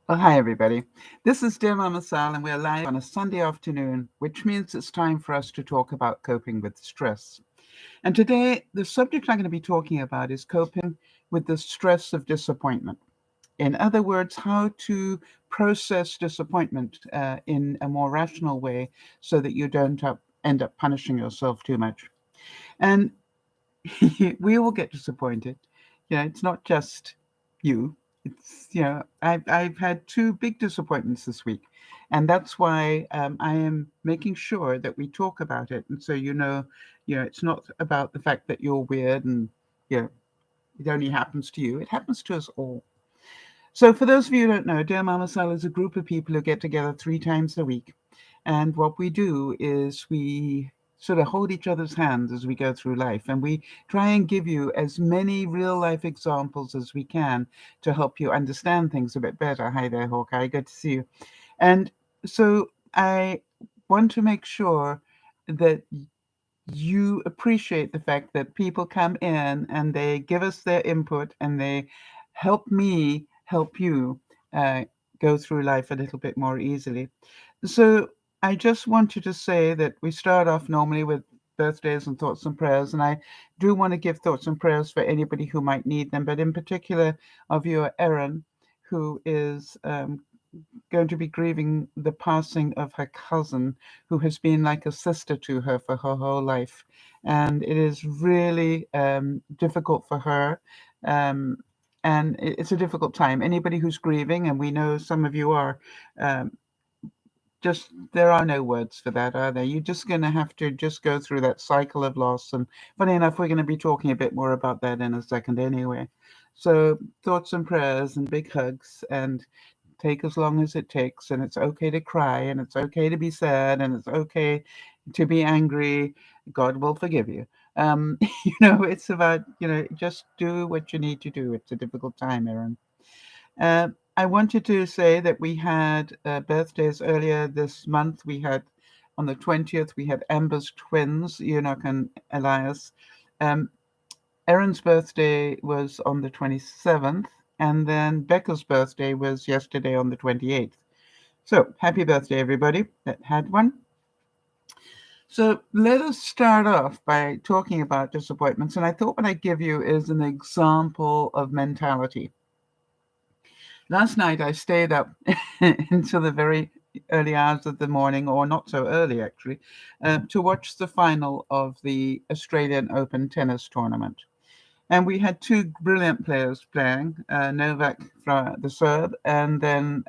Well, hi, everybody. This is DearMamaSal, and we're live on a Sunday afternoon, which means it's time for us to talk about coping with stress. And today, the subject I'm going to be talking about is coping with the stress of disappointment. In other words, how to process disappointment in a more rational way so that you don't end up punishing yourself too much. And we all get disappointed. It's not just you. I've had two big disappointments this week, and that's why I am making sure that we talk about it. And so it's not about the fact that you're weird and you know it only happens to you. It happens to us all. So for those of you who don't know, Dear Mama Sal is a group of people who get together 3 times a week. And what we do is we sort of hold each other's hands as we go through life. And we try and give you as many real life examples as we can to help you understand things a bit better. Hi there, Hawkeye. Good to see you. And so I want to make sure that you appreciate the fact that people come in and they give us their input and they help me help you uh, go through life a little bit more easily. So I just wanted to say that we start off normally with birthdays and thoughts and prayers, and I do want to give thoughts and prayers for anybody who might need them, but in particular of your Erin, who is going to be grieving the passing of her cousin, who has been like a sister to her for her whole life. And it is really difficult for her. Um, and it's a difficult time. Anybody who's grieving, and we know some of you are, um, just there are no words for that, are there? You're just going to have to just go through that cycle of loss. And funny enough, we're going to be talking a bit more about that in a second anyway. So thoughts and prayers and big hugs, and take as long as it takes, and it's okay to cry, and it's okay to be sad, and it's okay to be angry. God will forgive you. It's about, just do what you need to do. It's a difficult time, Erin. I wanted to say that we had birthdays earlier this month. We had on the 20th, we had Amber's twins, Enoch and Elias. Um, Erin's birthday was on the 27th, and then Becca's birthday was yesterday on the 28th. So happy birthday, everybody that had one. So let us start off by talking about disappointments. And I thought what I'd give you is an example of mentality. Last night I stayed up until the very early hours of the morning, or not so early actually, to watch the final of the Australian Open tennis tournament. And we had two brilliant players playing, Novak, the Serb, and then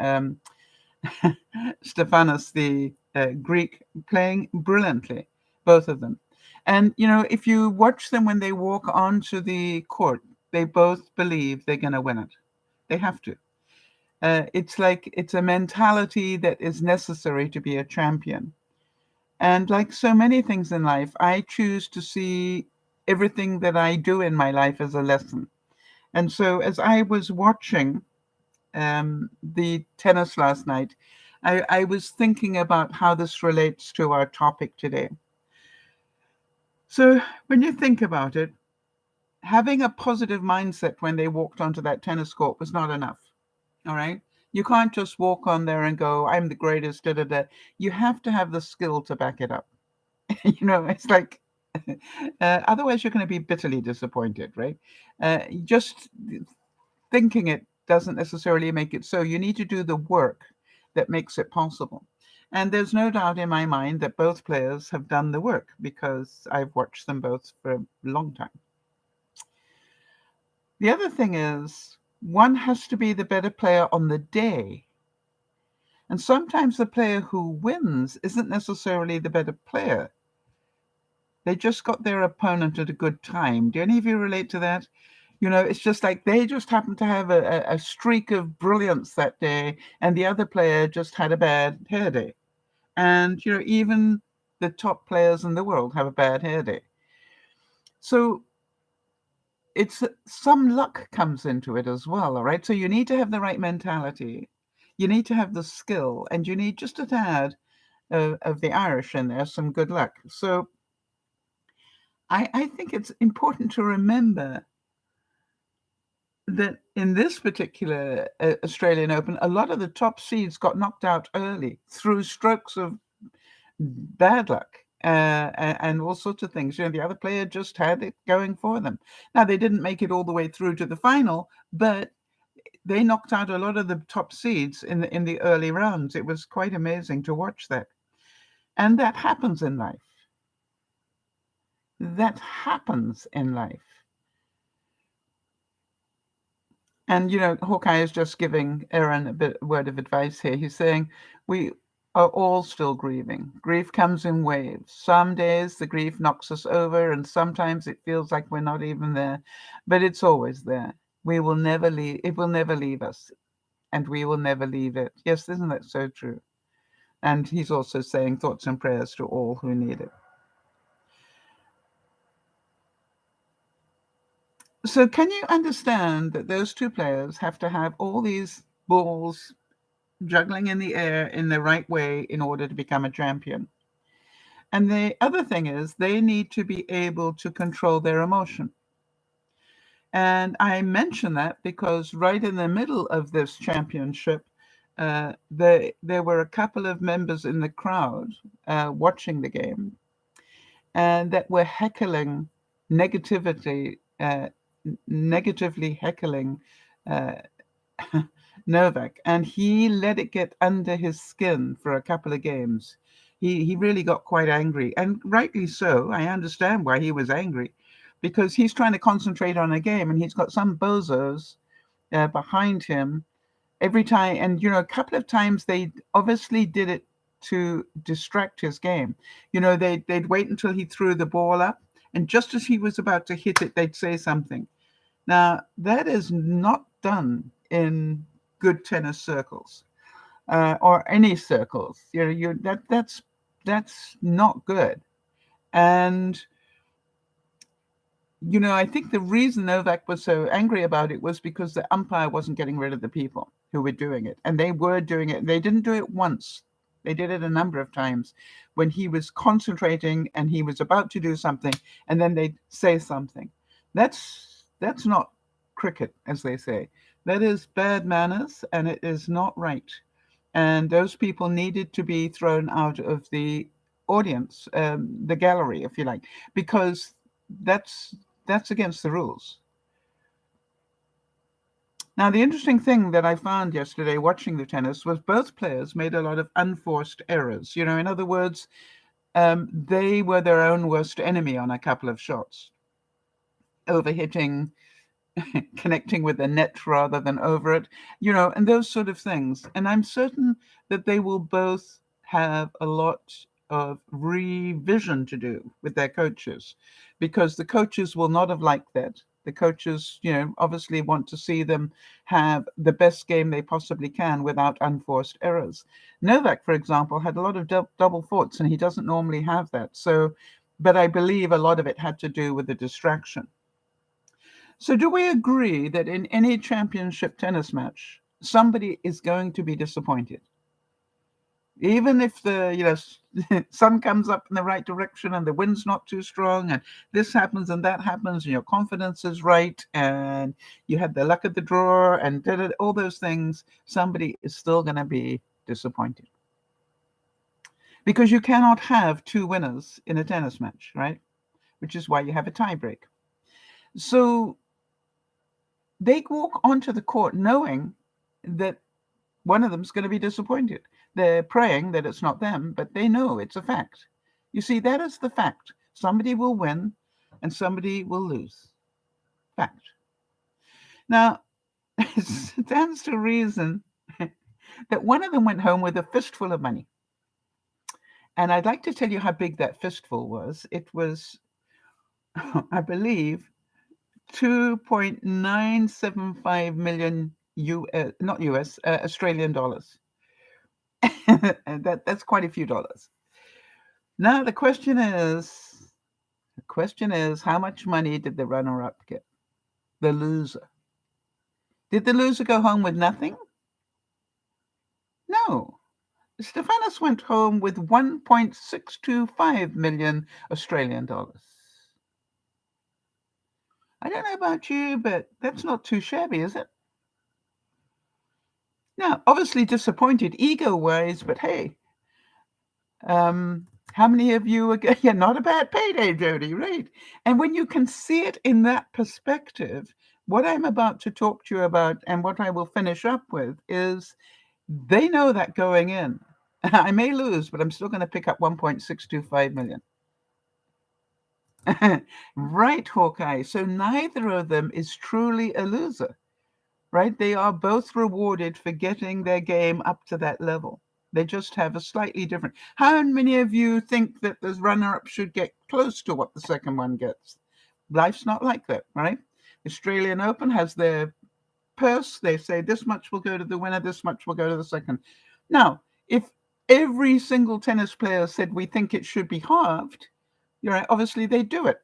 Stefanos, the Greek, playing brilliantly, both of them. And, if you watch them when they walk onto the court, they both believe they're going to win it. They have to. It's like it's a mentality that is necessary to be a champion. And like so many things in life, I choose to see everything that I do in my life as a lesson. And so as I was watching the tennis last night, I was thinking about how this relates to our topic today. So when you think about it, having a positive mindset when they walked onto that tennis court was not enough. All right. You can't just walk on there and go, I'm the greatest, da da da. You have to have the skill to back it up. It's like, otherwise you're going to be bitterly disappointed, right? Just thinking it doesn't necessarily make it so. You need to do the work that makes it possible. And there's no doubt in my mind that both players have done the work because I've watched them both for a long time. The other thing is, one has to be the better player on the day. And sometimes the player who wins isn't necessarily the better player. They just got their opponent at a good time. Do any of you relate to that? It's just like they just happened to have a streak of brilliance that day, and the other player just had a bad hair day. And, even the top players in the world have a bad hair day. So it's some luck comes into it as well, all right? So you need to have the right mentality. You need to have the skill, and you need just a tad of the Irish in there, some good luck. So I think it's important to remember that in this particular Australian Open, a lot of the top seeds got knocked out early through strokes of bad luck and all sorts of things. The other player just had it going for them. Now, they didn't make it all the way through to the final, but they knocked out a lot of the top seeds in the early rounds. It was quite amazing to watch that. And that happens in life. That happens in life. And, Hawkeye is just giving Aaron a word of advice here. He's saying, we are all still grieving. Grief comes in waves. Some days the grief knocks us over, and sometimes it feels like we're not even there, but it's always there. We will never leave. It will never leave us, and we will never leave it. Yes, isn't that so true? And he's also saying thoughts and prayers to all who need it. So can you understand that those two players have to have all these balls juggling in the air in the right way in order to become a champion? And the other thing is they need to be able to control their emotion. And I mention that because right in the middle of this championship, there were a couple of members in the crowd watching the game and that were heckling negativity, negatively heckling uh, Novak, and he let it get under his skin for a couple of games. He really got quite angry, and rightly so. I understand why he was angry, because he's trying to concentrate on a game, and he's got some bozos behind him every time. And a couple of times they obviously did it to distract his game. They'd wait until he threw the ball up, and just as he was about to hit it, they'd say something. Now that is not done in good tennis circles or any circles. That's not good. And I think the reason Novak was so angry about it was because the umpire wasn't getting rid of the people who were doing it, and they were doing it. They didn't do it once. They did it a number of times when he was concentrating and he was about to do something, and then they'd say something. That's not cricket, as they say. That is bad manners, and it is not right. And those people needed to be thrown out of the audience, the gallery, if you like, because that's against the rules. Now, the interesting thing that I found yesterday watching the tennis was both players made a lot of unforced errors. In other words, they were their own worst enemy on a couple of shots, overhitting, connecting with the net rather than over it, and those sort of things. And I'm certain that they will both have a lot of revision to do with their coaches, because the coaches will not have liked that. The coaches, obviously want to see them have the best game they possibly can without unforced errors. Novak, for example, had a lot of double faults, and he doesn't normally have that. So, but I believe a lot of it had to do with the distraction. So do we agree that in any championship tennis match, somebody is going to be disappointed? Even if the sun comes up in the right direction and the wind's not too strong and this happens and that happens and your confidence is right and you had the luck of the draw and all those things, somebody is still going to be disappointed. Because you cannot have two winners in a tennis match, right? Which is why you have a tiebreak. So they walk onto the court knowing that one of them's going to be disappointed. They're praying that it's not them, but they know it's a fact. You see, that is the fact. Somebody will win and somebody will lose. Fact. Now, it stands to reason that one of them went home with a fistful of money. And I'd like to tell you how big that fistful was. It was, I believe, 2.975 million not US, Australian dollars. And that's quite a few dollars. Now the question is, how much money did the runner-up get? The loser. Did the loser go home with nothing? No. Stefanos went home with 1.625 million Australian dollars. I don't know about you, but that's not too shabby, is it? Now, obviously disappointed ego-wise, but hey, how many of you are yeah, not a bad payday, Jody, right? And when you can see it in that perspective, what I'm about to talk to you about and what I will finish up with is they know that going in. I may lose, but I'm still going to pick up 1.625 million. Right, Hawkeye. So neither of them is truly a loser, right? They are both rewarded for getting their game up to that level. They just have a slightly different. How many of you think that the runner-up should get close to what the second one gets? Life's not like that, right? Australian Open has their purse. They say this much will go to the winner, this much will go to the second. Now, if every single tennis player said we think it should be halved, you're right, obviously they do it.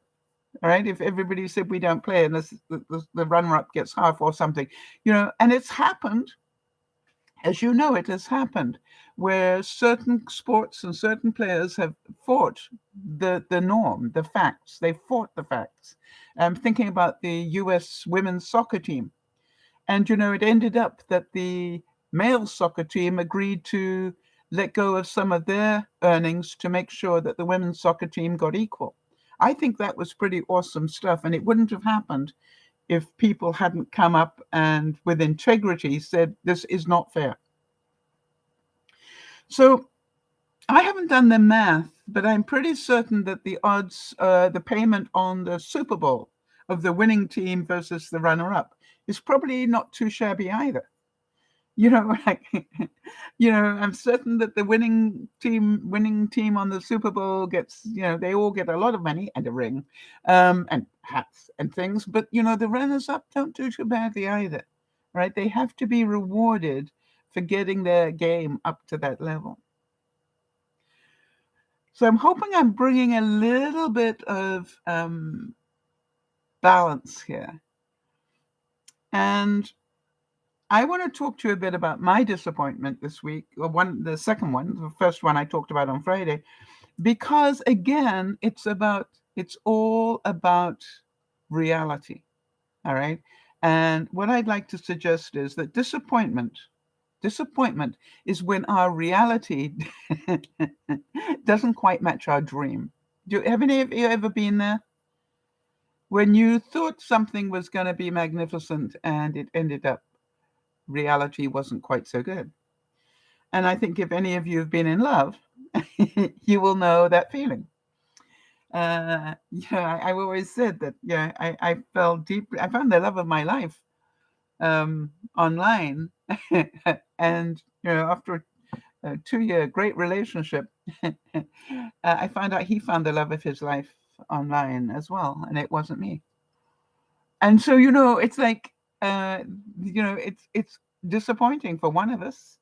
All right. If everybody said we don't play and the runner-up gets half or something, and it's happened, as you know, it has happened where certain sports and certain players have fought the norm, the facts. They fought the facts. I'm thinking about the U.S. women's soccer team. And, it ended up that the male soccer team agreed to let go of some of their earnings to make sure that the women's soccer team got equal. I think that was pretty awesome stuff. And it wouldn't have happened if people hadn't come up and with integrity said, this is not fair. So I haven't done the math, but I'm pretty certain that the odds, the payment on the Super Bowl of the winning team versus the runner-up is probably not too shabby either. Like, I'm certain that the winning team on the Super Bowl gets, they all get a lot of money and a ring, and hats and things. But, the runners-up don't do too badly either, right? They have to be rewarded for getting their game up to that level. So I'm hoping I'm bringing a little bit of balance here. And I want to talk to you a bit about my disappointment this week, or the second one. The first one I talked about on Friday, because again, it's all about reality. All right. And what I'd like to suggest is that disappointment is when our reality doesn't quite match our dream. Have any of you ever been there? When you thought something was going to be magnificent and it ended up reality wasn't quite so good. And I think if any of you have been in love, you will know that feeling. I've always said that, I fell deeply, I found the love of my life online. And, after a 2-year great relationship, I found out he found the love of his life online as well, and it wasn't me. And so, it's like, it's disappointing for one of us.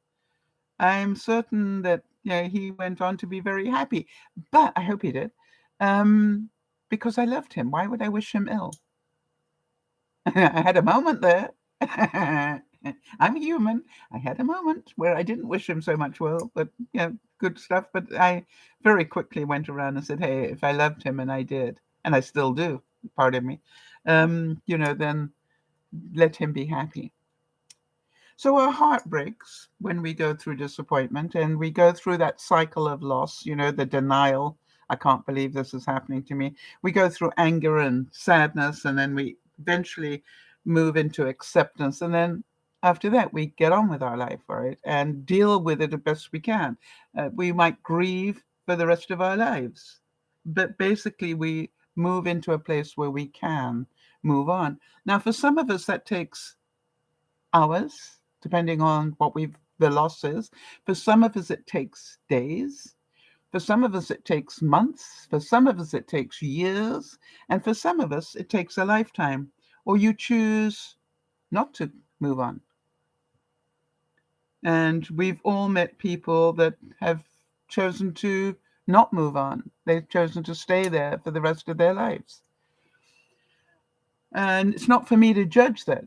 I'm certain that he went on to be very happy, but I hope he did, because I loved him. Why would I wish him ill? I had a moment there. I'm human. I had a moment where I didn't wish him so much well, but good stuff. But I very quickly went around and said, hey, if I loved him, and I did, and I still do, pardon me, then let him be happy. So our heart breaks when we go through disappointment, and we go through that cycle of loss, the denial. I can't believe this is happening to me. We go through anger and sadness, and then we eventually move into acceptance. And then after that, we get on with our life, right? And deal with it the best we can. We might grieve for the rest of our lives, but basically we move into a place where we can move on. Now, for some of us, that takes hours, depending on what the loss is. For some of us, it takes days. For some of us, it takes months. For some of us, it takes years. And for some of us, it takes a lifetime. Or you choose not to move on. And we've all met people that have chosen to not move on. They've chosen to stay there for the rest of their lives. And it's not for me to judge that.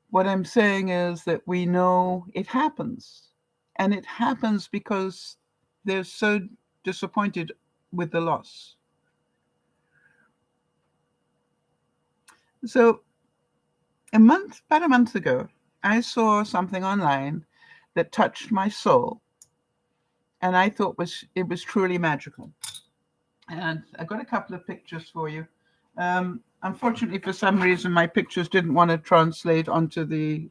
What I'm saying is that we know it happens. And it happens because they're so disappointed with the loss. So about a month ago, I saw something online that touched my soul, and I thought it was truly magical. And I got a couple of pictures for you. Unfortunately, for some reason, my pictures didn't want to translate onto the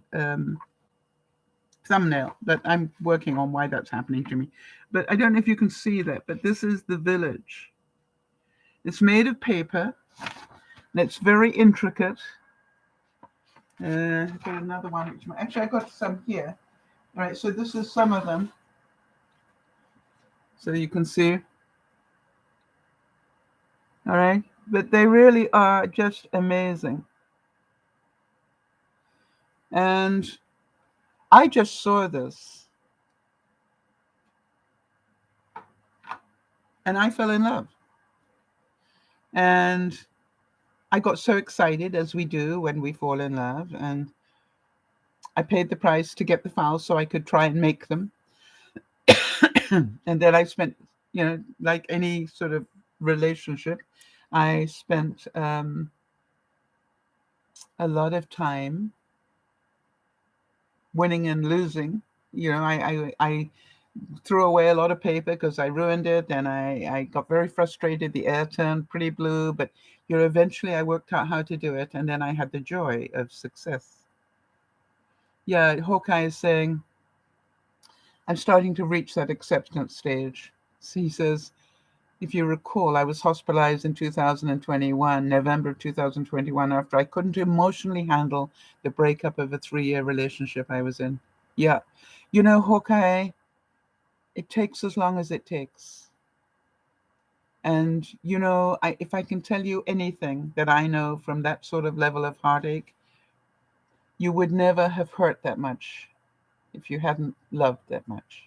thumbnail, but I'm working on why that's happening to me. But I don't know if you can see that, but this is the village. It's made of paper, and it's very intricate. I've got another one. Actually, I got some here. All right, so this is some of them. So you can see. All right, but they really are just amazing. And I just saw this, and I fell in love. And I got so excited, as we do when we fall in love, and I paid the price to get the files so I could try and make them. And then I spent, like any sort of relationship, I spent a lot of time winning and losing. I threw away a lot of paper because I ruined it, and I got very frustrated. The air turned pretty blue, but eventually I worked out how to do it, and then I had the joy of success. Yeah, Hawkeye is saying, I'm starting to reach that acceptance stage. So he says, if you recall, I was hospitalized in 2021, November 2021, after I couldn't emotionally handle the breakup of a 3-year relationship I was in. Yeah. Hawkeye, it takes as long as it takes. And, if I can tell you anything that I know from that sort of level of heartache, you would never have hurt that much if you hadn't loved that much.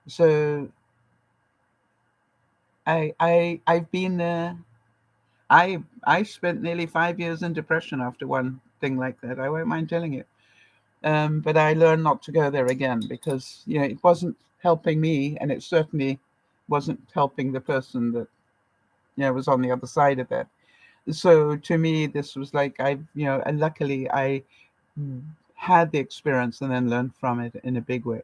So I've been there. I spent nearly 5 years in depression after one thing like that. I won't mind telling you. But I learned not to go there again because it wasn't helping me, and it certainly wasn't helping the person that was on the other side of that. So to me, this was like and luckily I had the experience and then learned from it in a big way.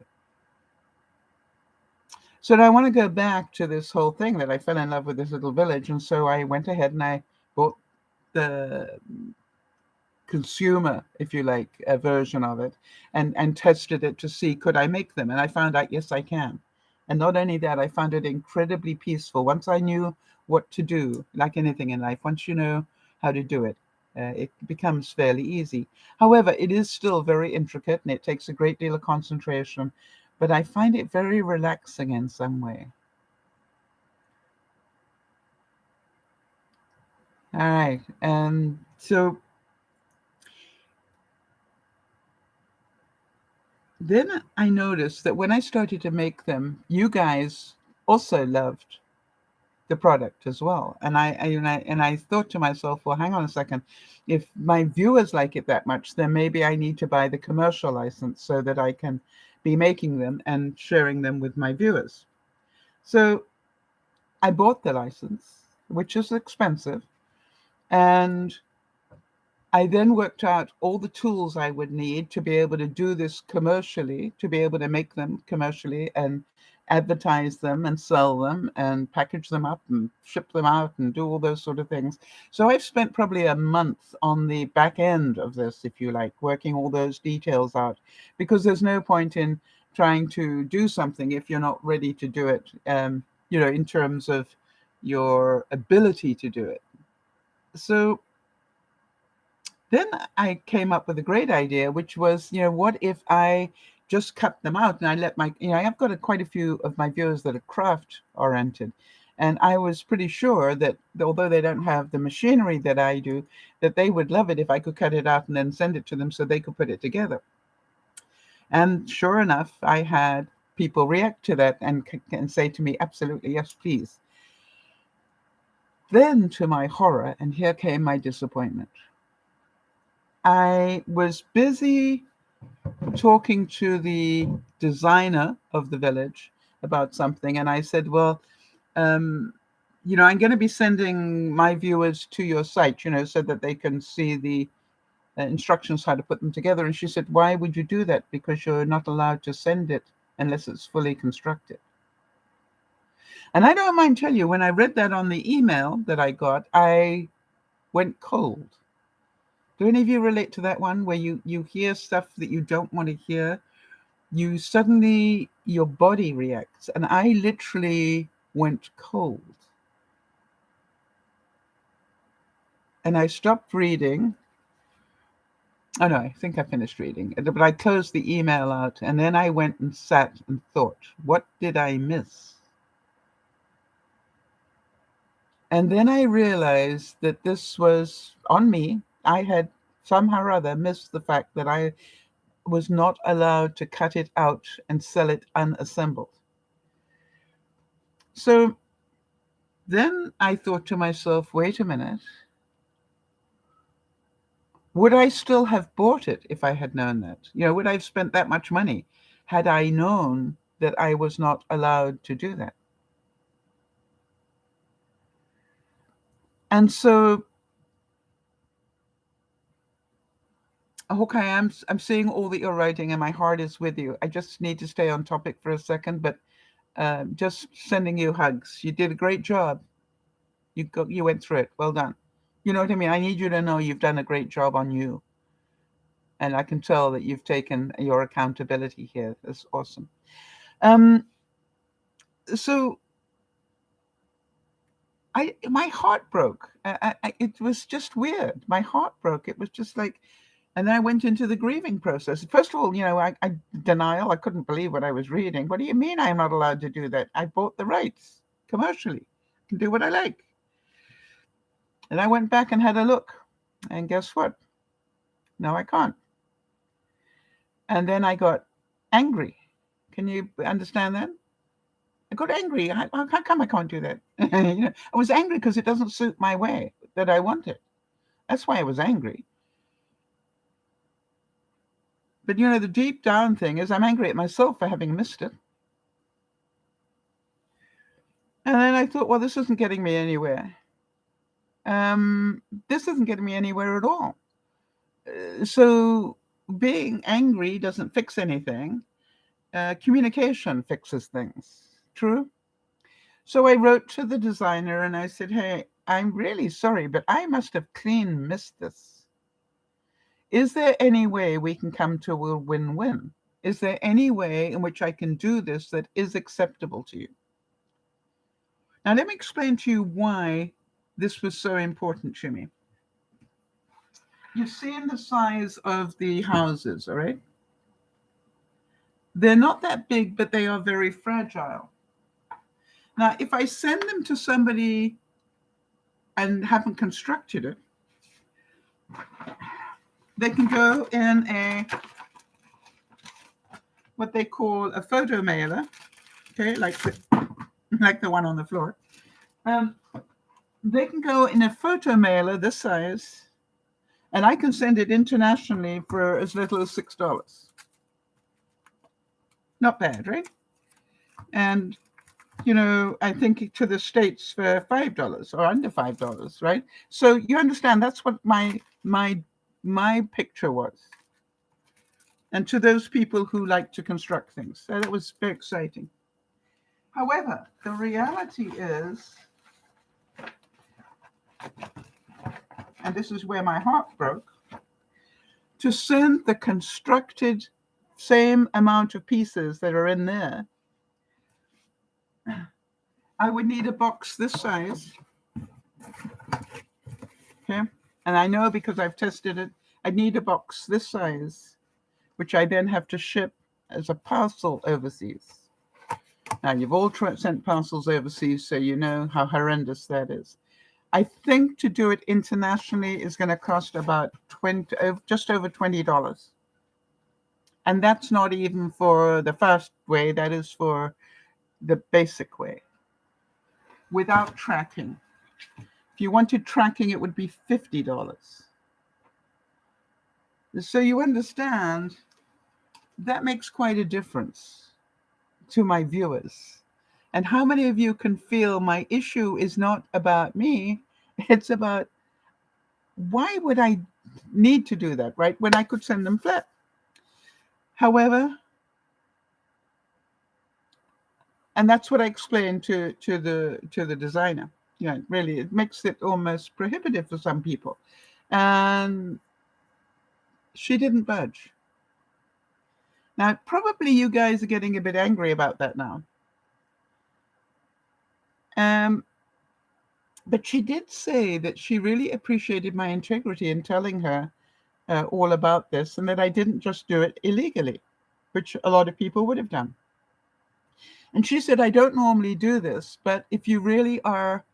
So I want to go back to this whole thing that I fell in love with this little village, and so I went ahead and I bought the consumer, if you like, a version of it, and tested it to see could I make them, and I found out yes I can. And not only that, I found it incredibly peaceful. Once I knew what to do, like anything in life, once you know how to do it, it becomes fairly easy. However, it is still very intricate and it takes a great deal of concentration, but I find it very relaxing in some way. All right. So then I noticed that when I started to make them, you guys also loved the product as well. And I thought to myself, well, hang on a second. If my viewers like it that much, then maybe I need to buy the commercial license so that I can be making them and sharing them with my viewers. So I bought the license, which is expensive, and I then worked out all the tools I would need to be able to do this commercially, to be able to make them commercially and advertise them and sell them and package them up and ship them out and do all those sort of things. So I've spent probably a month on the back end of this, if you like, working all those details out, because there's no point in trying to do something if you're not ready to do it, in terms of your ability to do it. So then I came up with a great idea, which was, what if I just cut them out and I let I've got quite a few of my viewers that are craft oriented. And I was pretty sure that although they don't have the machinery that I do, that they would love it if I could cut it out and then send it to them so they could put it together. And sure enough, I had people react to that and say to me, absolutely, yes, please. Then, to my horror, and here came my disappointment, I was busy talking to the designer of the village about something, and I said, well, I'm going to be sending my viewers to your site, so that they can see the instructions how to put them together. And she said, why would you do that? Because you're not allowed to send it unless it's fully constructed. And I don't mind tell you, when I read that on the email that I got, I went cold. Do any of you relate to that one where you hear stuff that you don't want to hear? You suddenly, your body reacts. And I literally went cold. And I stopped reading. Oh no, I think I finished reading. But I closed the email out, and then I went and sat and thought, what did I miss? And then I realized that this was on me. I had somehow or other missed the fact that I was not allowed to cut it out and sell it unassembled. So then I thought to myself, wait a minute. Would I still have bought it if I had known that? Would I have spent that much money had I known that I was not allowed to do that? And so, okay, I'm seeing all that you're writing, and my heart is with you. I just need to stay on topic for a second, but just sending you hugs. You did a great job. You went through it. Well done. You know what I mean? I need you to know you've done a great job on you. And I can tell that you've taken your accountability here. That's awesome. So my heart broke. It was just weird. My heart broke. It was just like, and then I went into the grieving process. First of all, I denial. I couldn't believe what I was reading. What do you mean I'm not allowed to do that? I bought the rights commercially. I can do what I like. And I went back and had a look. And guess what? No, I can't. And then I got angry. Can you understand that? I got angry. How come I can't do that? I was angry because it doesn't suit my way that I want it. That's why I was angry. But the deep down thing is I'm angry at myself for having missed it. And then I thought, well, this isn't getting me anywhere. This isn't getting me anywhere at all. So being angry doesn't fix anything. Communication fixes things. True? So I wrote to the designer and I said, hey, I'm really sorry, but I must have clean missed this. Is there any way we can come to a win-win? Is there any way in which I can do this that is acceptable to you? Now, let me explain to you why this was so important to me. You've seen the size of the houses, all right? They're not that big, but they are very fragile. Now, if I send them to somebody and haven't constructed it, they can go in what they call a photo mailer, okay, like the one on the floor. They can go in a photo mailer this size, and I can send it internationally for as little as $6. Not bad, right? And I think to the States for $5 or under $5, right? So you understand that's what my picture was. And to those people who like to construct things. So that was very exciting. However, the reality is, and this is where my heart broke, to send the constructed same amount of pieces that are in there, I would need a box this size. Okay. And I know because I've tested it, I need a box this size, which I then have to ship as a parcel overseas. Now, you've all sent parcels overseas, so you know how horrendous that is. I think to do it internationally is going to cost about just over $20. And that's not even for the fast way, that is for the basic way, without tracking. If you wanted tracking, it would be $50. So you understand, that makes quite a difference to my viewers. And how many of you can feel my issue is not about me? It's about, why would I need to do that, right? When I could send them flat. However, and that's what I explained to the designer. Really, it makes it almost prohibitive for some people. And she didn't budge. Now, probably you guys are getting a bit angry about that now. Um, but she did say that she really appreciated my integrity in telling her all about this, and that I didn't just do it illegally, which a lot of people would have done. And she said, I don't normally do this, but if you really are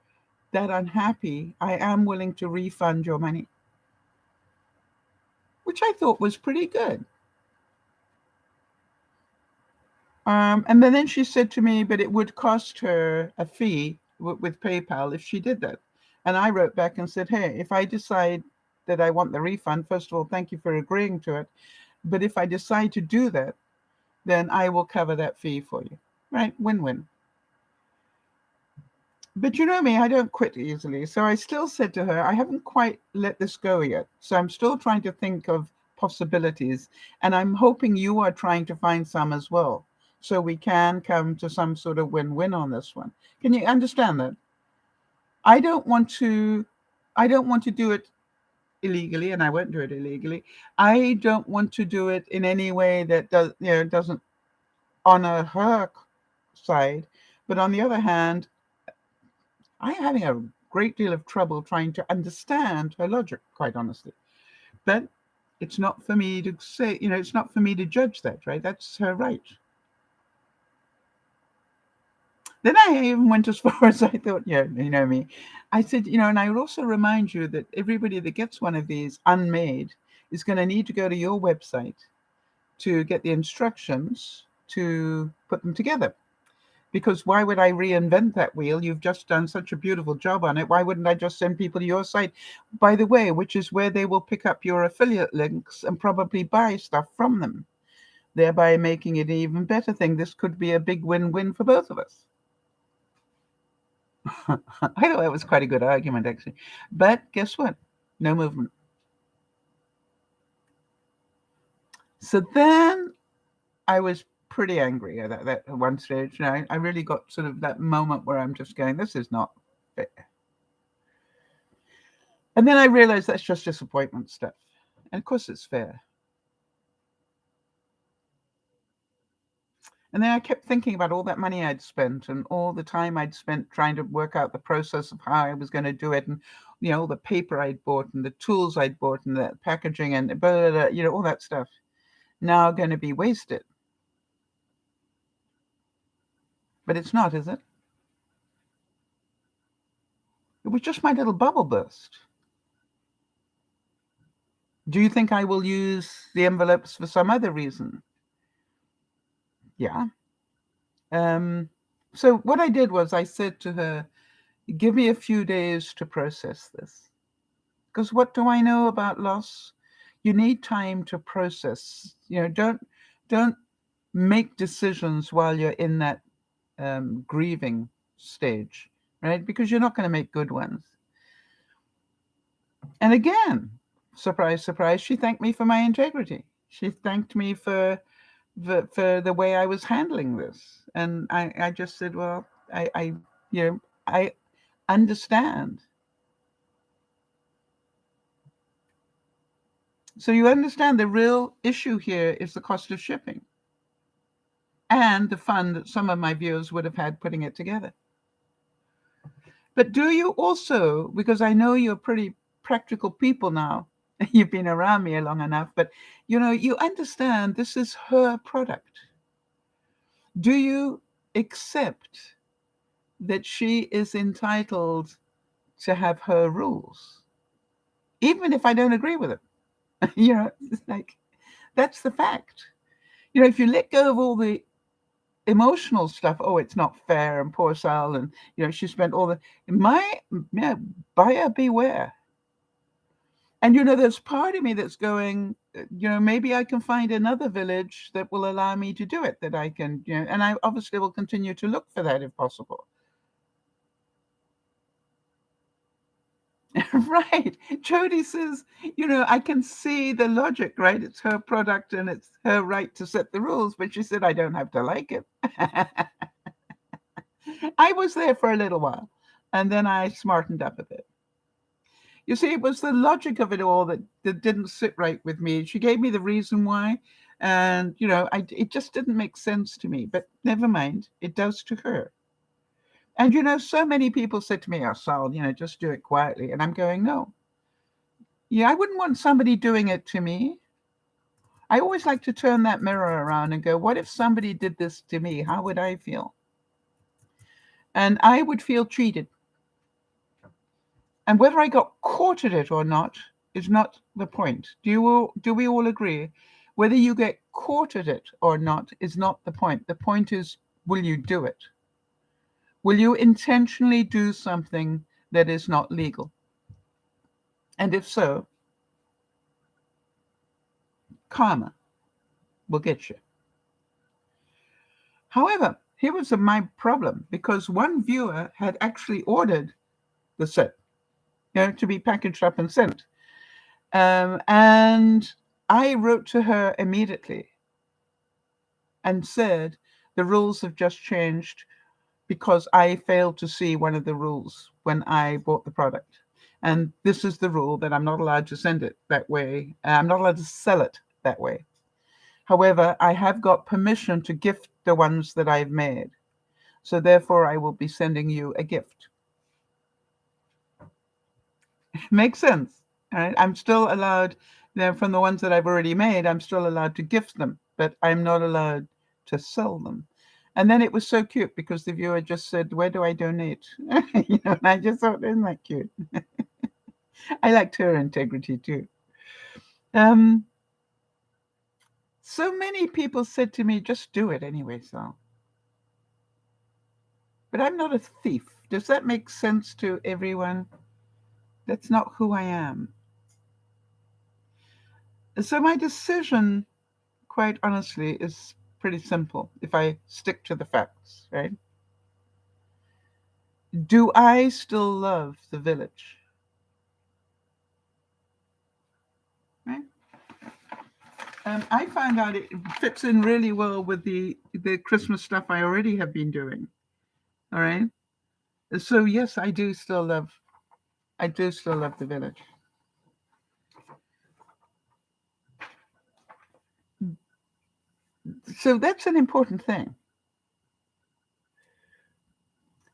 that unhappy, I am willing to refund your money, which I thought was pretty good. And then she said to me, but it would cost her a fee with PayPal if she did that. And I wrote back and said, hey, if I decide that I want the refund, first of all, thank you for agreeing to it. But if I decide to do that, then I will cover that fee for you. Right? Win-win. But you know me, I don't quit easily. So I still said to her, I haven't quite let this go yet. So I'm still trying to think of possibilities. And I'm hoping you are trying to find some as well. So we can come to some sort of win-win on this one. Can you understand that? I don't want to do it illegally, and I won't do it illegally. I don't want to do it in any way that doesn't honor her side. But on the other hand, I'm having a great deal of trouble trying to understand her logic, quite honestly. But it's not for me to say, it's not for me to judge that, right? That's her right. Then I even went as far as I thought, you know me. I said, and I would also remind you that everybody that gets one of these unmade is going to need to go to your website to get the instructions to put them together. Because why would I reinvent that wheel? You've just done such a beautiful job on it. Why wouldn't I just send people to your site, by the way, which is where they will pick up your affiliate links and probably buy stuff from them, thereby making it an even better thing. This could be a big win-win for both of us. I thought that was quite a good argument, actually. But guess what? No movement. So then I was pretty angry at that at one stage. I really got sort of that moment where I'm just going, this is not fair. And then I realized that's just disappointment stuff. And of course it's fair. And then I kept thinking about all that money I'd spent and all the time I'd spent trying to work out the process of how I was going to do it, and all the paper I'd bought and the tools I'd bought and the packaging and blah, blah, blah, all that stuff now going to be wasted. But it's not, is it? It was just my little bubble burst. Do you think I will use the envelopes for some other reason? Yeah. So what I did was I said to her, give me a few days to process this. Because what do I know about loss? You need time to process. Don't make decisions while you're in that grieving stage, right? Because you're not going to make good ones. And again, surprise, surprise, she thanked me for my integrity. She thanked me for the way I was handling this. And I just said, well, I understand. So you understand the real issue here is the cost of shipping and the fun that some of my viewers would have had putting it together. But do you also, because I know you're pretty practical people now, you've been around me long enough, but you understand this is her product. Do you accept that she is entitled to have her rules, even if I don't agree with it? It's like, that's the fact. If you let go of all the emotional stuff, oh, it's not fair, and poor Sal, and she spent all the buyer beware. And, there's part of me that's going, maybe I can find another village that will allow me to do it, that I can, and I obviously will continue to look for that if possible. Right. Jody says, I can see the logic, right? It's her product and it's her right to set the rules, but she said, I don't have to like it. I was there for a little while and then I smartened up a bit. You see, it was the logic of it all that didn't sit right with me. She gave me the reason why, and it just didn't make sense to me. But never mind, it does to her. And so many people said to me, "Oh, Sal, just do it quietly," and I'm going, "No, yeah, I wouldn't want somebody doing it to me. I always like to turn that mirror around and go, what if somebody did this to me? How would I feel?" And I would feel cheated. And whether I got caught at it or not is not the point. Do we all agree? Whether you get caught at it or not is not the point. The point is, will you do it? Will you intentionally do something that is not legal? And if so, karma will get you. However, here was my problem, because one viewer had actually ordered the set, to be packaged up and sent. And I wrote to her immediately and said, the rules have just changed because I failed to see one of the rules when I bought the product. And this is the rule, that I'm not allowed to send it that way. I'm not allowed to sell it that way. However, I have got permission to gift the ones that I've made. So therefore, I will be sending you a gift. Makes sense. Right? I'm still allowed, from the ones that I've already made, I'm still allowed to gift them, but I'm not allowed to sell them. And then it was so cute because the viewer just said, where do I donate? And I just thought, isn't that cute? I liked her integrity too. So many people said to me, just do it anyway, Sal. But I'm not a thief. Does that make sense to everyone? That's not who I am. So my decision, quite honestly, is pretty simple if I stick to the facts, right? Do I still love the village? Right? I found out it fits in really well with the Christmas stuff I already have been doing. All right. So yes, I do still love the village. So that's an important thing.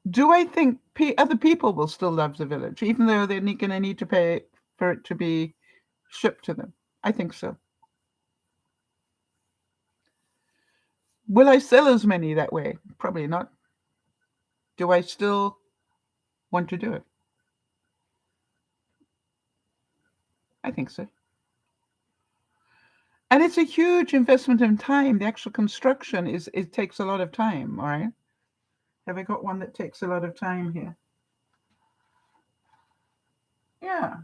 Do I think other people will still love the village, even though they're going to need to pay for it to be shipped to them? I think so. Will I sell as many that way? Probably not. Do I still want to do it? I think so. And it's a huge investment in time. The actual construction it takes a lot of time, all right? Have I got one that takes a lot of time here? Yeah.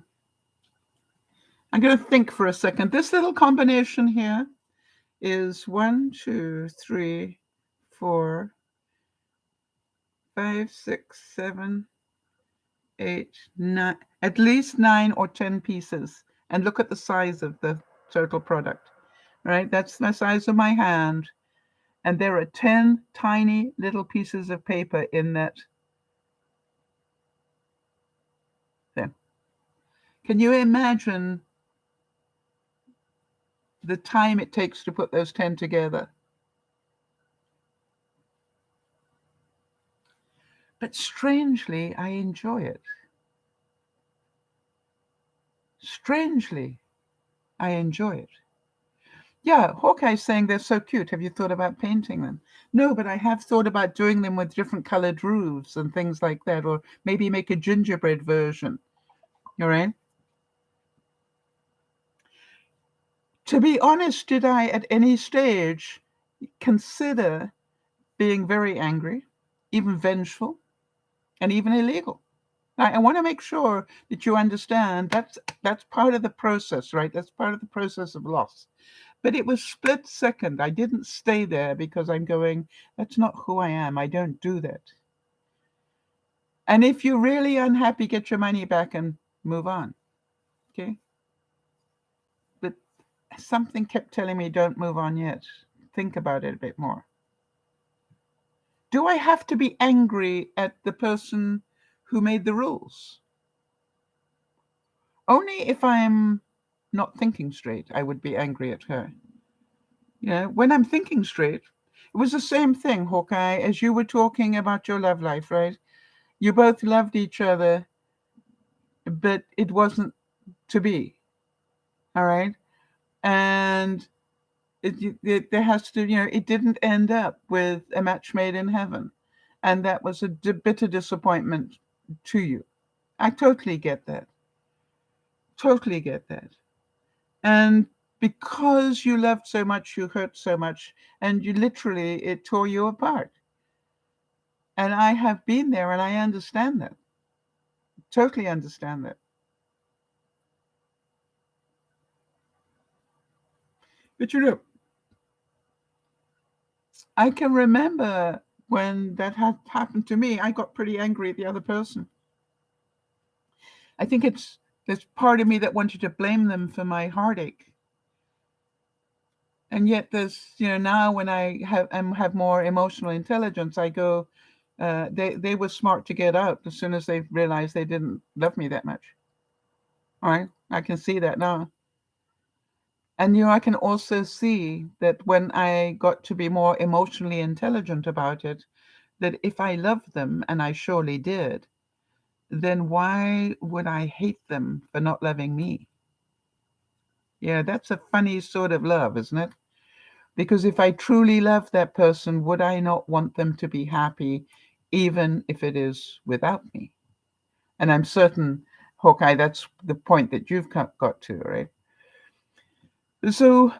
I'm going to think for a second. This little combination here is 1, 2, 3, 4, 5, 6, 7, 8, 9, at least 9 or 10 pieces. And look at the size of the total product, right? That's the size of my hand. And there are 10 tiny little pieces of paper in that. There. Can you imagine the time it takes to put those 10 together? But strangely, I enjoy it. Strangely, I enjoy it. Yeah, Hawkeye's saying they're so cute. Have you thought about painting them? No, but I have thought about doing them with different colored roofs and things like that, or maybe make a gingerbread version. All right? To be honest, did I at any stage consider being very angry, even vengeful, and even illegal? I want to make sure that you understand that's part of the process, right? That's part of the process of loss. But it was split second. I didn't stay there because I'm going, that's not who I am. I don't do that. And if you're really unhappy, get your money back and move on. Okay? But something kept telling me, don't move on yet. Think about it a bit more. Do I have to be angry at the person who made the rules? Only if I'm not thinking straight, I would be angry at her. When I'm thinking straight, it was the same thing, Hawkeye, as you were talking about your love life, right? You both loved each other, but it wasn't to be, all right? And there has to, it didn't end up with a match made in heaven. And that was a bitter disappointment to you. I totally get that. Totally get that. And because you loved so much, you hurt so much, and you literally, it tore you apart. And I have been there and I understand that. Totally understand that. But I can remember when that had happened to me, I got pretty angry at the other person. I think there's part of me that wanted to blame them for my heartache. And yet there's, now when I have more emotional intelligence, I go, they were smart to get out as soon as they realized they didn't love me that much. All right. I can see that now. And I can also see that when I got to be more emotionally intelligent about it, that if I loved them, and I surely did, then why would I hate them for not loving me? Yeah, that's a funny sort of love, isn't it? Because if I truly love that person, would I not want them to be happy, even if it is without me? And I'm certain, Hawkeye, that's the point that you've got to, right? So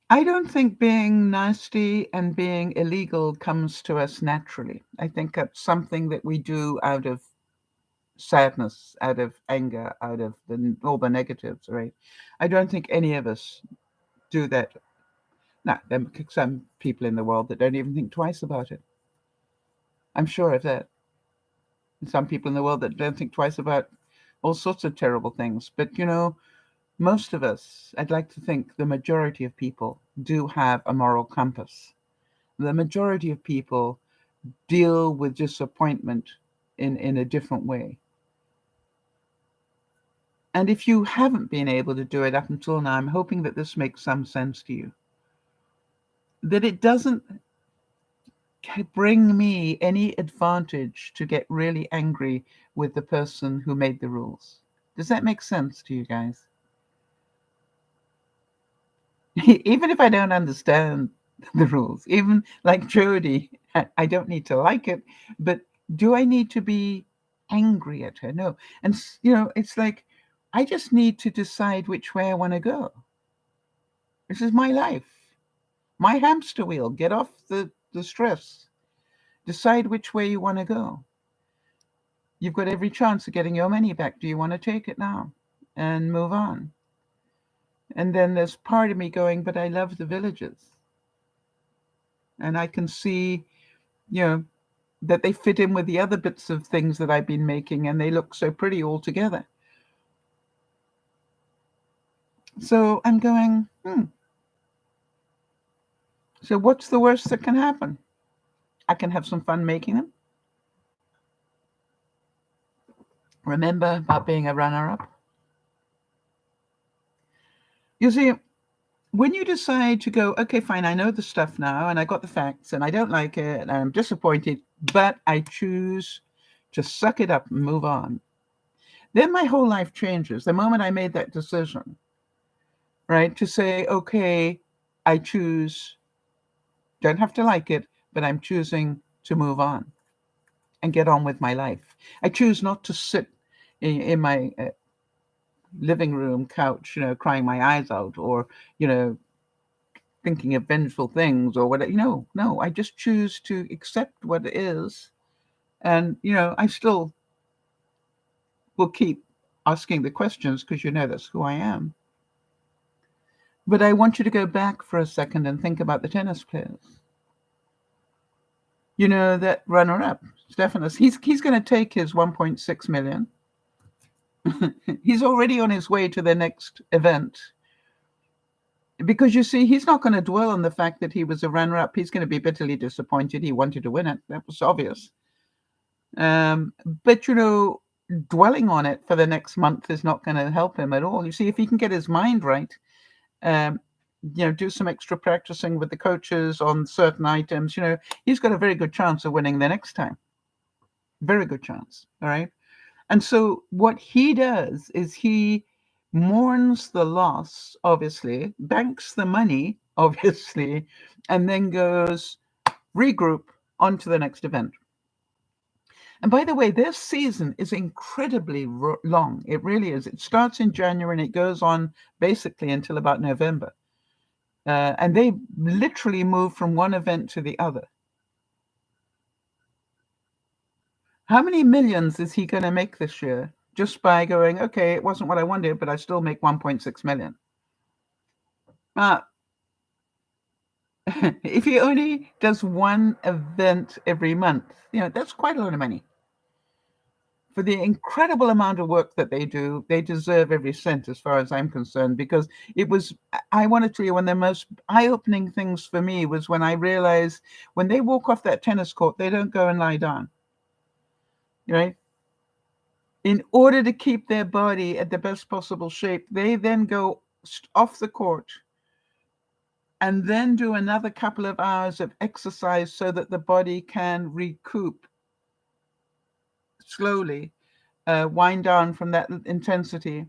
I don't think being nasty and being illegal comes to us naturally. I think that's something that we do out of sadness, out of anger, out of all the negatives, right? I don't think any of us do that. Now, there are some people in the world that don't even think twice about it. I'm sure of that. Some people in the world that don't think twice about all sorts of terrible things. But most of us, I'd like to think the majority of people do have a moral compass. The majority of people deal with disappointment in a different way. And if you haven't been able to do it up until now, I'm hoping that this makes some sense to you. That it doesn't bring me any advantage to get really angry with the person who made the rules. Does that make sense to you guys? Even if I don't understand the rules, even like Jody, I don't need to like it, but do I need to be angry at her? No. And, it's like, I just need to decide which way I want to go. This is my life, my hamster wheel. Get off the stress. Decide which way you want to go. You've got every chance of getting your money back. Do you want to take it now and move on? And then there's part of me going, but I love the villages. And I can see, you know, that they fit in with the other bits of things that I've been making, and they look so pretty all together. So I'm going, so what's the worst that can happen? I can have some fun making them. Remember about being a runner-up? You see, when you decide to go, okay, fine, I know the stuff now, and I got the facts, and I don't like it, and I'm disappointed, but I choose to suck it up and move on, then my whole life changes. The moment I made that decision, right, to say, okay, I choose, don't have to like it, but I'm choosing to move on and get on with my life. I choose not to sit in my living room couch, crying my eyes out, or, thinking of vengeful things or whatever. No, I just choose to accept what it is And, I still will keep asking the questions because that's who I am. But I want you to go back for a second and think about the tennis players. That runner-up, Stefanos, he's going to take his 1.6 million. He's already on his way to the next event. Because you see, he's not going to dwell on the fact that he was a runner-up. He's going to be bitterly disappointed. He wanted to win it. That was obvious. But, dwelling on it for the next month is not going to help him at all. You see, if he can get his mind right, do some extra practicing with the coaches on certain items, he's got a very good chance of winning the next time. Very good chance. All right. And so what he does is he mourns the loss, obviously, banks the money, obviously, and then goes regroup on to the next event. And by the way, this season is incredibly long. It really is. It starts in January and it goes on basically until about November. And they literally move from one event to the other. How many millions is he going to make this year just by going, okay, it wasn't what I wanted, but I still make 1.6 million? If he only does one event every month, that's quite a lot of money. For the incredible amount of work that they do, they deserve every cent as far as I'm concerned, because I want to tell you, one of the most eye-opening things for me was when I realized when they walk off that tennis court, they don't go and lie down, right? In order to keep their body at the best possible shape, they then go off the court and then do another couple of hours of exercise so that the body can recoup slowly, wind down from that intensity.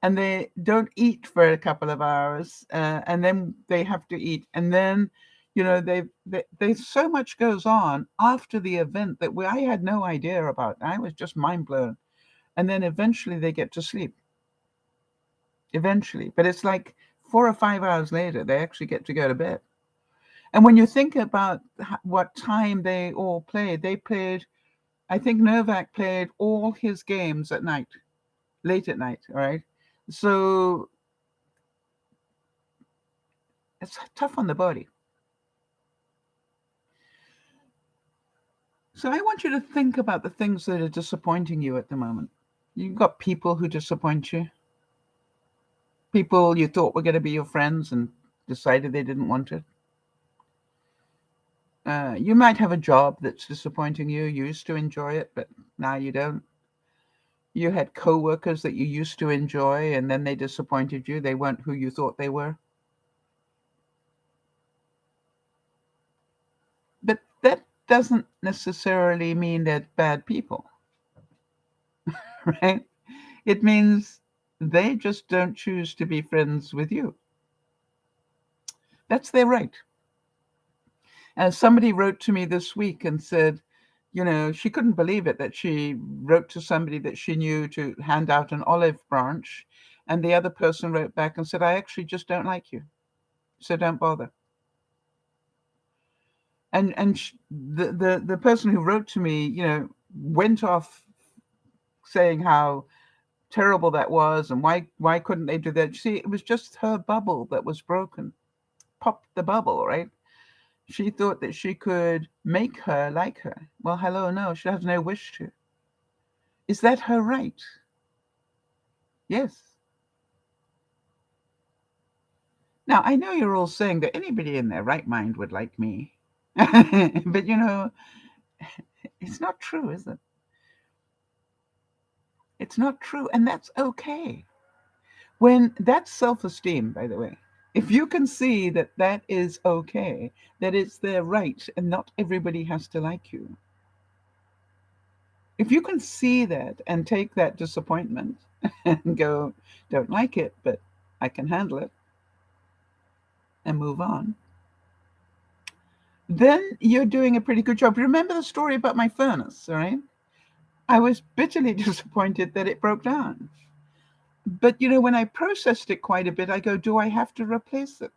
And they don't eat for a couple of hours, and then they have to eat. And then, they so much goes on after the event that I had no idea about. I was just mind blown. And then eventually they get to sleep. Eventually. But it's like 4 or 5 hours later, they actually get to go to bed. And when you think about what time they all played, I think Novak played all his games at night, late at night, all right? So it's tough on the body. So I want you to think about the things that are disappointing you at the moment. You've got people who disappoint you. People you thought were going to be your friends and decided they didn't want it. You might have a job that's disappointing you. You used to enjoy it, but now you don't. You had coworkers that you used to enjoy, and then they disappointed you. They weren't who you thought they were. But that doesn't necessarily mean they're bad people, right? It means they just don't choose to be friends with you. That's their right. As somebody wrote to me this week and said, she couldn't believe it that she wrote to somebody that she knew to hand out an olive branch. And the other person wrote back and said, I actually just don't like you, so don't bother. And the person who wrote to me, went off saying how terrible that was and why couldn't they do that. You see, it was just her bubble that was broken. Popped the bubble, right? She thought that she could make her like her. Well, hello, no, she has no wish to. Is that her right? Yes. Now, I know you're all saying that anybody in their right mind would like me. But, it's not true, is it? It's not true, and that's okay. When that's self-esteem, by the way, if you can see that that is okay, that it's their right and not everybody has to like you. If you can see that and take that disappointment and go, don't like it, but I can handle it and move on, then you're doing a pretty good job. Remember the story about my furnace, all right? I was bitterly disappointed that it broke down. But, when I processed it quite a bit, I go, do I have to replace it?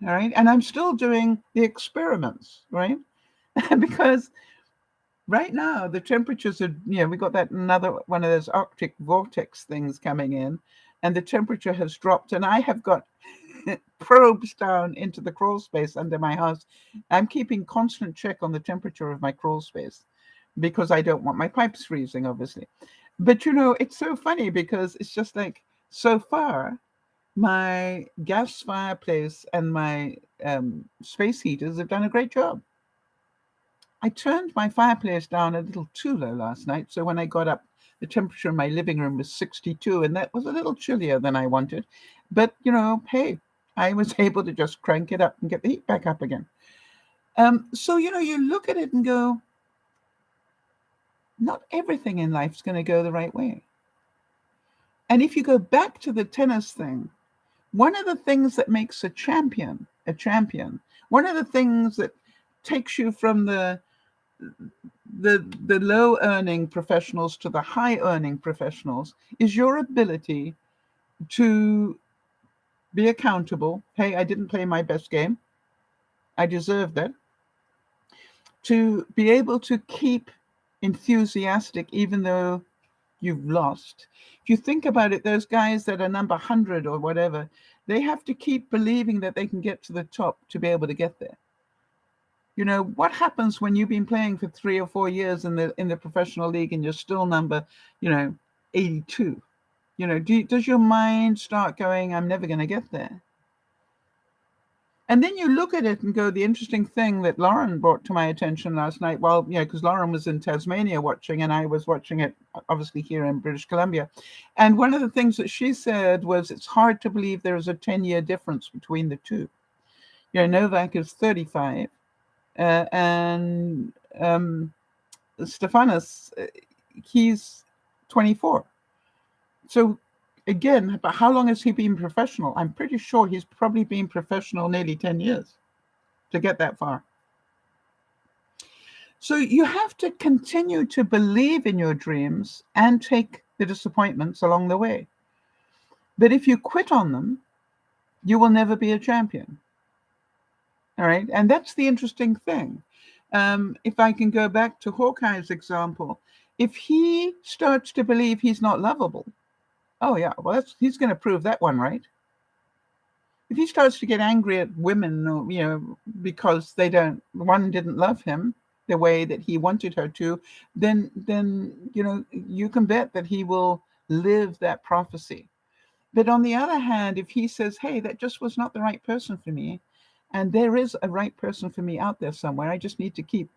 All right. And I'm still doing the experiments, right? because right now the temperatures are, we got that another one of those Arctic vortex things coming in, and the temperature has dropped, and I have got probes down into the crawl space under my house. I'm keeping constant check on the temperature of my crawl space because I don't want my pipes freezing, obviously. But it's so funny because it's just like, so far, my gas fireplace and my space heaters have done a great job. I turned my fireplace down a little too low last night, so when I got up, the temperature in my living room was 62, and that was a little chillier than I wanted. But, hey, I was able to just crank it up and get the heat back up again. So, you look at it and go, not everything in life is going to go the right way. And if you go back to the tennis thing, one of the things that makes a champion, one of the things that takes you from the low earning professionals to the high earning professionals is your ability to be accountable. Hey, I didn't play my best game. I deserve that. To be able to keep enthusiastic even though you've lost. If you think about it, those guys that are number 100 or whatever, they have to keep believing that they can get to the top to be able to get there. What happens when you've been playing for 3 or 4 years in the professional league and you're still number, 82? Does your mind start going, I'm never going to get there? And then you look at it and go, the interesting thing that Lauren brought to my attention last night, well, because Lauren was in Tasmania watching, and I was watching it obviously here in British Columbia. And one of the things that she said was, it's hard to believe there is a 10-year difference between the two. Novak is 35. And Stefanos, he's 24. So again, but how long has he been professional? I'm pretty sure he's probably been professional nearly 10 years to get that far. So you have to continue to believe in your dreams and take the disappointments along the way. But if you quit on them, you will never be a champion. All right. And that's the interesting thing. If I can go back to Hawkeye's example, if he starts to believe he's not lovable, oh yeah, well, he's going to prove that one right. If he starts to get angry at women, because one didn't love him the way that he wanted her to, then you can bet that he will live that prophecy. But on the other hand, if he says, hey, that just was not the right person for me, and there is a right person for me out there somewhere, I just need to keep,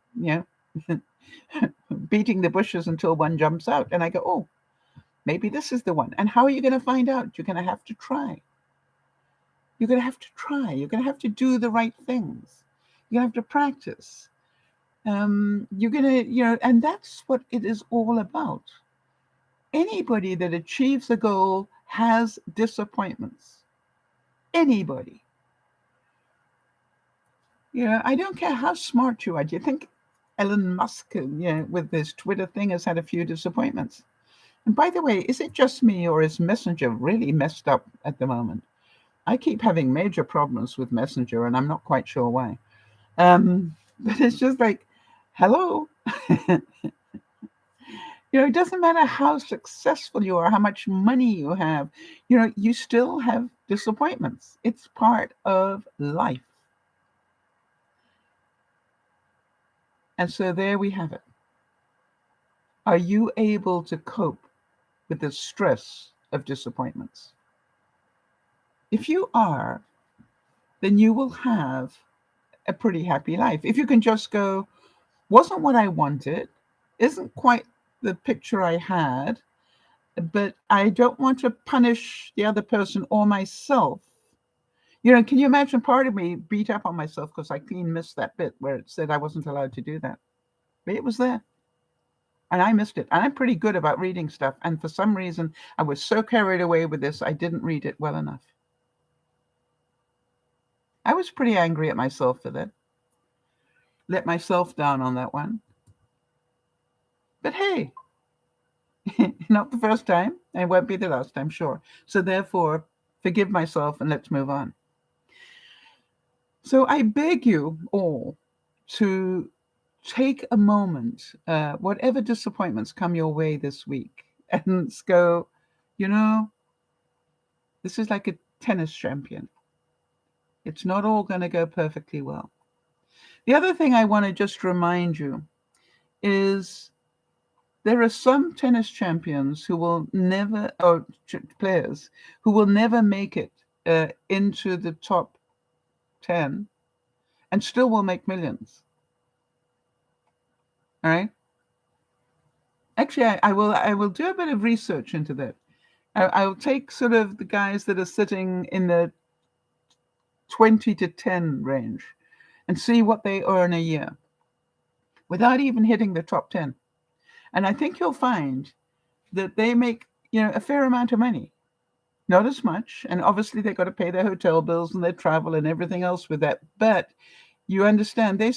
beating the bushes until one jumps out. And I go, oh, maybe this is the one. And how are you going to find out? You're going to have to try. You're going to have to try. You're going to have to do the right things. You're going to have to practice. You're going to, and that's what it is all about. Anybody that achieves a goal has disappointments. Anybody. I don't care how smart you are. Do you think Elon Musk, with this Twitter thing, has had a few disappointments? And by the way, is it just me, or is Messenger really messed up at the moment? I keep having major problems with Messenger, and I'm not quite sure why. But it's just like, hello. It doesn't matter how successful you are, how much money you have, you still have disappointments. It's part of life. And so there we have it. Are you able to cope with the stress of disappointments? If you are, then you will have a pretty happy life. If you can just go, wasn't what I wanted, isn't quite the picture I had, but I don't want to punish the other person or myself. Can you imagine part of me beat up on myself because I clean missed that bit where it said I wasn't allowed to do that. But it was there. And I missed it. And I'm pretty good about reading stuff. And for some reason, I was so carried away with this, I didn't read it well enough. I was pretty angry at myself for that. Let myself down on that one. But hey, not the first time, and it won't be the last time, sure. So therefore, forgive myself and let's move on. So I beg you all to take a moment, whatever disappointments come your way this week, and go, you know, this is like a tennis champion. It's not all going to go perfectly well. The other thing I want to just remind you is there are some tennis champions who will never, or players who will never make it into the top 10 and still will make millions. All right. Actually, I will do a bit of research into that. I'll take sort of the guys that are sitting in the 20 to 10 range and see what they earn a year without even hitting the top 10. And I think you'll find that they make, a fair amount of money. Not as much. And obviously they got to pay their hotel bills and their travel and everything else with that. But you understand, you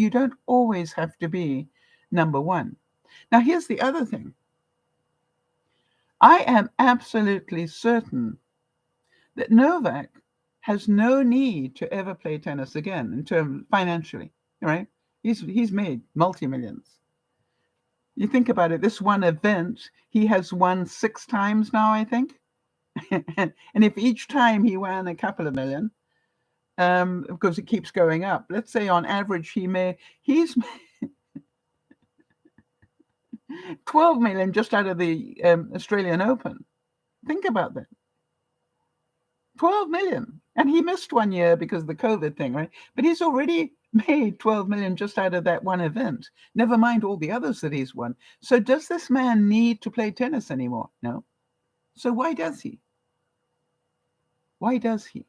don't always have to be number one. Now, here's the other thing. I am absolutely certain that Novak has no need to ever play tennis again in terms financially, right? He's made multi-millions. You think about it, this one event, he has won 6 times now, I think. And if each time he won a couple of million, because it keeps going up, let's say on average he's 12 million just out of the Australian Open. Think about that. 12 million. And he missed 1 year because of the COVID thing, right? But he's already made 12 million just out of that one event. Never mind all the others that he's won. So does this man need to play tennis anymore? No. So why does he? Why does he?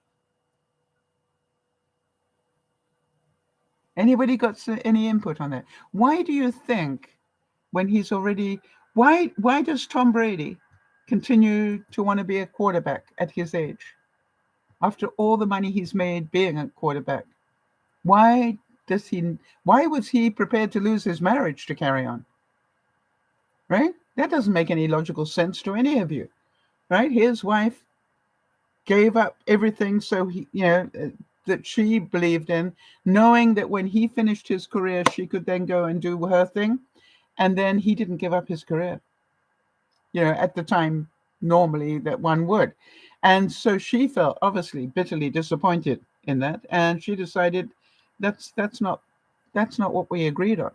Anybody got any input on that? Why do you think when he's already, why does Tom Brady continue to want to be a quarterback at his age? After all the money he's made being a quarterback, why was he prepared to lose his marriage to carry on? Right? That doesn't make any logical sense to any of you. Right? His wife gave up everything so that she believed in, knowing that when he finished his career, she could then go and do her thing. And then he didn't give up his career, at the time, normally that one would. And so she felt obviously bitterly disappointed in that. And she decided that's not what we agreed on.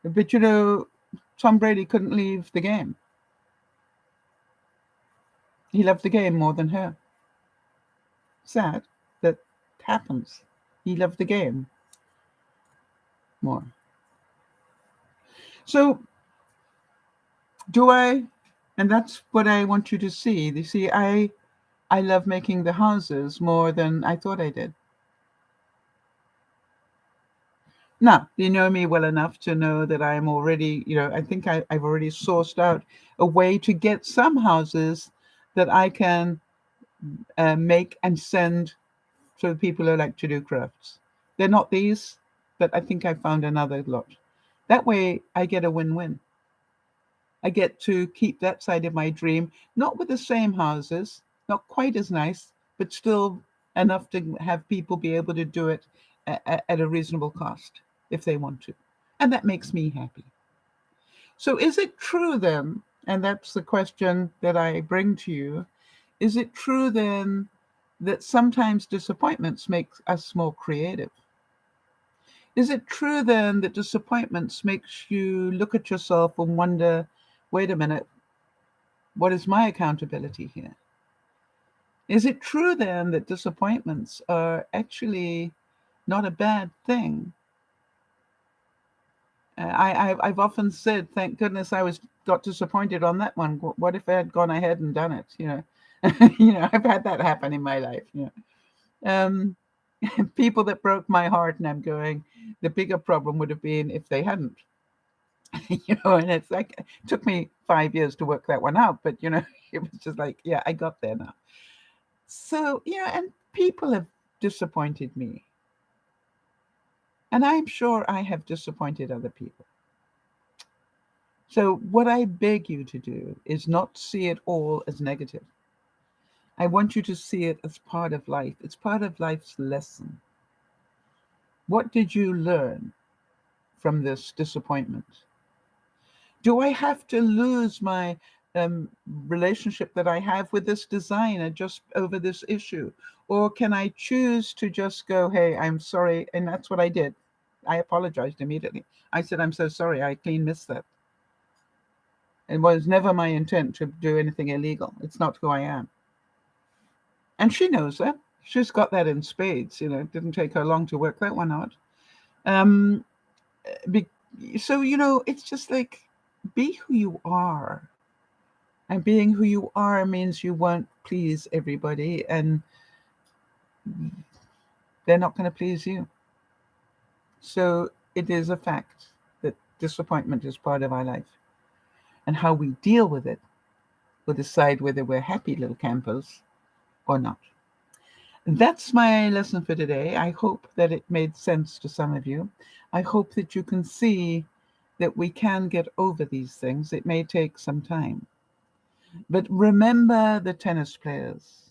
But, Tom Brady couldn't leave the game. He loved the game more than her. Sad that happens. He loved the game more. So and that's what I want you to see. You see, I love making the houses more than I thought I did. Now, you know me well enough to know that I'm already, I think I've already sourced out a way to get some houses that I can make and send to the people who like to do crafts. They're not these, but I think I found another lot. That way I get a win-win. I get to keep that side of my dream, not with the same houses, not quite as nice, but still enough to have people be able to do it at a reasonable cost if they want to. And that makes me happy. So is it true then, and that's the question that I bring to you, is it true then that sometimes disappointments make us more creative? Is it true then that disappointments makes you look at yourself and wonder, wait a minute, what is my accountability here? Is it true then that disappointments are actually not a bad thing? I've often said, thank goodness I got disappointed on that one. What if I had gone ahead and done it? I've had that happen in my life. People that broke my heart, and I'm going, the bigger problem would have been if they hadn't. And it's like, it took me 5 years to work that one out, but it was just like, yeah, I got there now. So, and people have disappointed me. And I'm sure I have disappointed other people. So what I beg you to do is not see it all as negative. I want you to see it as part of life. It's part of life's lesson. What did you learn from this disappointment? Do I have to lose my um, relationship that I have with this designer just over this issue? Or can I choose to just go, hey, I'm sorry? And that's what I did. I apologized immediately. I said, I'm so sorry. I clean missed that. It was never my intent to do anything illegal. It's not who I am. And she knows that. She's got that in spades. It didn't take her long to work that one out. Um, be, so, it's just like, be who you are. And being who you are means you won't please everybody, and they're not going to please you. So it is a fact that disappointment is part of our life. And how we deal with it will decide whether we're happy little campers or not. That's my lesson for today. I hope that it made sense to some of you. I hope that you can see that we can get over these things. It may take some time. But remember the tennis players.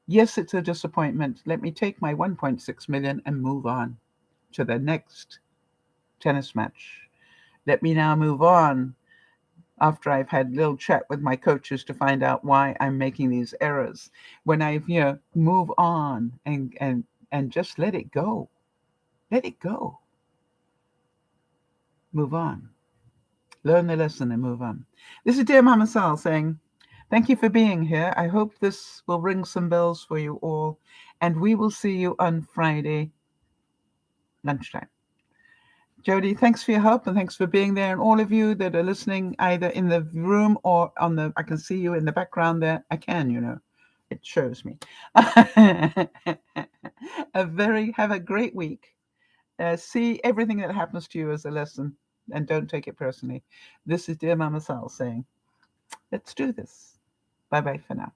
Yes, it's a disappointment. Let me take my 1.6 million and move on to the next tennis match. Let me now move on after I've had a little chat with my coaches to find out why I'm making these errors. When I've, move on and just let it go. Let it go. Move on. Learn the lesson and move on. This is Dear Mama Sal saying, thank you for being here. I hope this will ring some bells for you all. And we will see you on Friday lunchtime. Jody, thanks for your help and thanks for being there. And all of you that are listening, either in the room or I can see you in the background there. I can, it shows me. Have a great week. See everything that happens to you as a lesson and don't take it personally. This is Dear Mama Sal saying, let's do this. Bye-bye for now.